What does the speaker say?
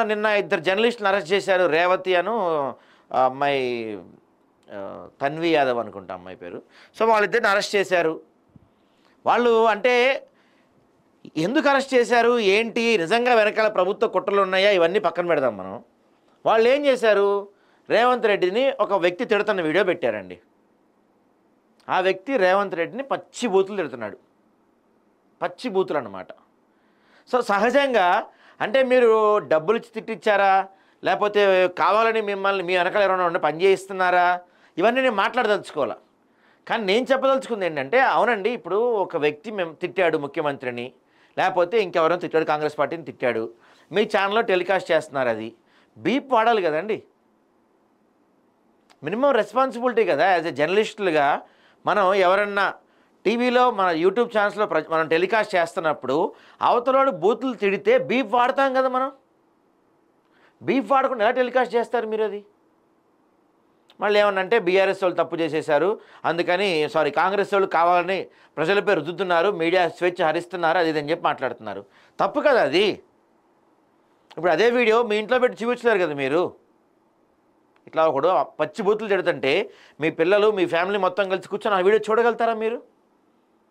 నిన్న ఇద్దరు జర్నలిస్టులను అరెస్ట్ చేశారు. రేవతి అను అమ్మాయి తన్వి యాదవ్ అనుకుంటా అమ్మాయి పేరు. సో వాళ్ళిద్దరిని అరెస్ట్ చేశారు. వాళ్ళు అంటే ఎందుకు అరెస్ట్ చేశారు ఏంటి, నిజంగా వెనకాల ప్రభుత్వ కుట్రలు ఉన్నాయా, ఇవన్నీ పక్కన పెడదాం మనం. వాళ్ళు ఏం చేశారు, రేవంత్ రెడ్డిని ఒక వ్యక్తి తిడుతున్న వీడియో పెట్టారండి. ఆ వ్యక్తి రేవంత్ రెడ్డిని పచ్చి బూతులు తిడుతున్నాడు, పచ్చి బూతులు అన్నమాట. సో సహజంగా అంటే మీరు డబ్బులు ఇచ్చి తిట్టించారా, లేకపోతే కావాలని మిమ్మల్ని మీ వెనకాల ఎవరైనా ఉండి పని చేయిస్తున్నారా, ఇవన్నీ నేను మాట్లాడదలుచుకోవాలా. కానీ నేను చెప్పదలుచుకుంది ఏంటంటే, అవునండి ఇప్పుడు ఒక వ్యక్తి మేము తిట్టాడు ముఖ్యమంత్రిని, లేకపోతే ఇంకెవరైనా తిట్టాడు, కాంగ్రెస్ పార్టీని తిట్టాడు, మీ ఛానల్లో టెలికాస్ట్ చేస్తున్నారు, అది బీప్ వాడాలి కదండి. మినిమం రెస్పాన్సిబిలిటీ కదా. యాజ్ ఎ జర్నలిస్టులుగా మనం ఎవరన్నా టీవీలో మన యూట్యూబ్ ఛానల్స్లో మనం టెలికాస్ట్ చేస్తున్నప్పుడు అవతలోడు బూతులు తిడితే బీప్ వాడతాం కదా. మనం బీప్ వాడకుండా ఎలా టెలికాస్ట్ చేస్తారు మీరు? అది మళ్ళీ ఏమన్నంటే బీఆర్ఎస్ వాళ్ళు తప్పు చేసేశారు, అందుకని కాంగ్రెస్ వాళ్ళు కావాలని ప్రజలపై రుద్దుతున్నారు, మీడియా స్వేచ్ఛ హరిస్తున్నారు, అది ఇదని చెప్పి మాట్లాడుతున్నారు. తప్పు కదా అది. ఇప్పుడు అదే వీడియో మీ ఇంట్లో పెట్టి చూపించలేరు కదా మీరు. ఇట్లా ఒకడు పచ్చి బూతులు తిడుతుంటే మీ పిల్లలు మీ ఫ్యామిలీ మొత్తం కలిసి కూర్చొని ఆ వీడియో చూడగలుగుతారా మీరు?